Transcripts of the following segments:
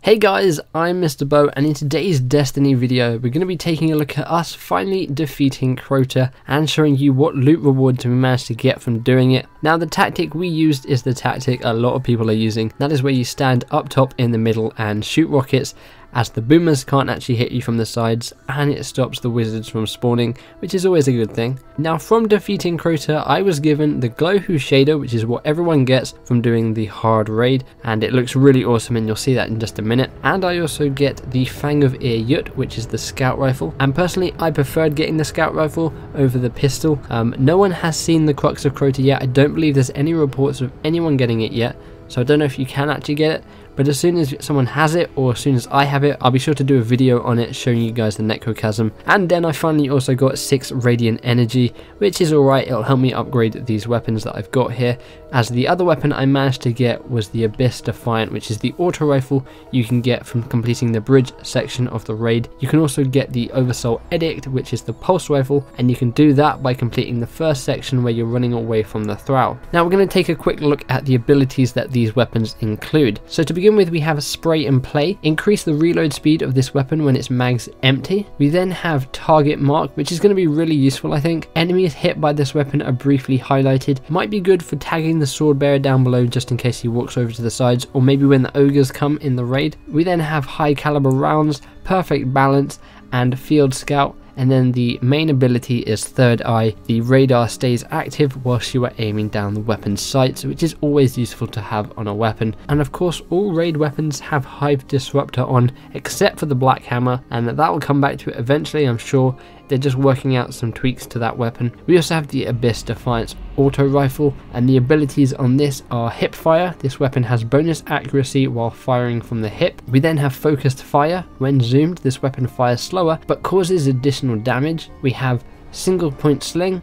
Hey guys, I'm Mr. Bo, and in today's Destiny video, we're going to be taking a look at us finally defeating Crota and showing you what loot rewards we managed to get from doing it. Now, the tactic we used is the tactic a lot of people are using. That is where you stand up top in the middle and shoot rockets, as the boomers can't actually hit you from the sides, and it stops the wizards from spawning, which is always a good thing. Now, from defeating Crota, I was given the Glowhoo shader, which is what everyone gets from doing the hard raid, and it looks really awesome, and you'll see that in just a minute. And I also get the Fang which is the scout rifle, and personally I preferred getting the scout rifle over the pistol. No one has seen the Crux of Crota yet. I don't believe there's any reports of anyone getting it yet, so I don't know if you can actually get it. But as soon as someone has it, or as soon as I have it, I'll be sure to do a video on it showing you guys the necrochasm. And then I finally also got 6 radiant energy, which is alright. It'll help me upgrade these weapons that I've got here, as the other weapon I managed to get was the Abyss Defiant, which is the auto rifle you can get from completing the bridge section of the raid. You can also get the Oversoul Edict, which is the pulse rifle, and you can do that by completing the first section where you're running away from the Thrall. Now we're going to take a quick look at the abilities that these weapons include. So to begin with, we have Spray and Play. Increase the reload speed of this weapon when its mag's empty. We then have Target Mark, which is going to be really useful, I think. Enemies hit by this weapon are briefly highlighted. Might be good for tagging the sword bearer down below just in case he walks over to the sides, or maybe when the ogres come in the raid. We then have High Caliber Rounds, Perfect Balance, and Field Scout. And then the main ability is Third Eye. The radar stays active whilst you are aiming down the weapon's sights, which is always useful to have on a weapon. And of course, all raid weapons have Hive Disruptor on, except for the Black Hammer, and that will come back to it eventually, I'm sure. They're just working out some tweaks to that weapon. We also have the Abyss Defiant auto rifle, and the abilities on this are Hip Fire. This weapon has bonus accuracy while firing from the hip. We then have Focused Fire. When zoomed, this weapon fires slower but causes additional damage. We have Single Point Sling,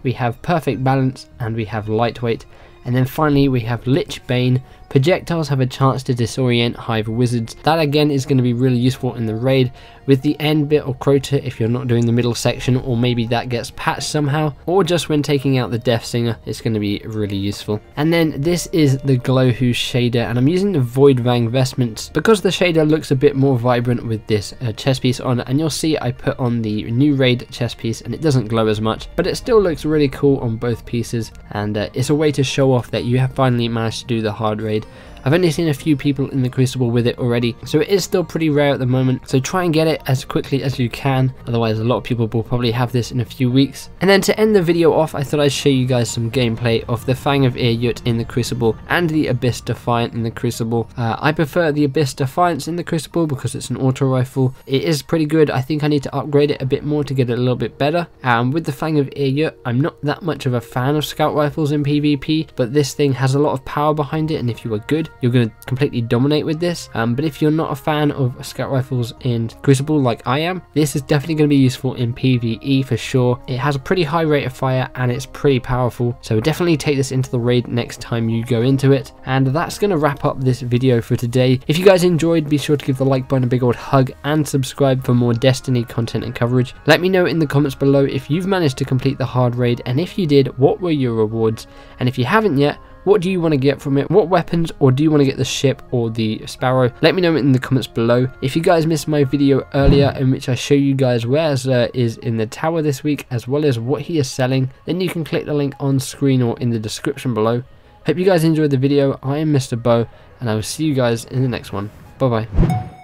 we have Perfect Balance, and we have Lightweight. And then finally we have Lich Bane. Projectiles have a chance to disorient Hive wizards. That again is going to be really useful in the raid with the end bit of Crota if you're not doing the middle section, or maybe that gets patched somehow, or just when taking out the Death Singer, it's going to be really useful. And then this is the Glowhoo shader, and I'm using the Void Vang vestments because the shader looks a bit more vibrant with this chest piece on, and you'll see I put on the new raid chest piece and it doesn't glow as much, but it still looks really cool on both pieces, and it's a way to show off that you have finally managed to do the hard raid. I've only seen a few people in the Crucible with it already, so it is still pretty rare at the moment, so try and get it as quickly as you can, otherwise a lot of people will probably have this in a few weeks. And then to end the video off, I thought I'd show you guys some gameplay of the Fang in the Crucible and the Abyss Defiant in the Crucible. I prefer the Abyss Defiance in the Crucible because it's an auto rifle. It is pretty good. I think I need to upgrade it a bit more to get it a little bit better. With the Fang I'm not that much of a fan of scout rifles in PvP, but this thing has a lot of power behind it, and if you are good, you're going to completely dominate with this. But if you're not a fan of scout rifles in Crucible like I am, this is definitely going to be useful in PvE for sure. It has a pretty high rate of fire and it's pretty powerful, so definitely take this into the raid next time you go into it. And that's going to wrap up this video for today. If you guys enjoyed, be sure to give the like button a big old hug and subscribe for more Destiny content and coverage. Let me know in the comments below if you've managed to complete the hard raid, and if you did, what were your rewards, and if you haven't yet, what do you want to get from it? What weapons, or do you want to get the ship or the sparrow? Let me know in the comments below. If you guys missed my video earlier in which I show you guys where Zer is in the tower this week, as well as what he is selling, then you can click the link on screen or in the description below. Hope you guys enjoyed the video. I am Mr. Bo, and I will see you guys in the next one. Bye bye.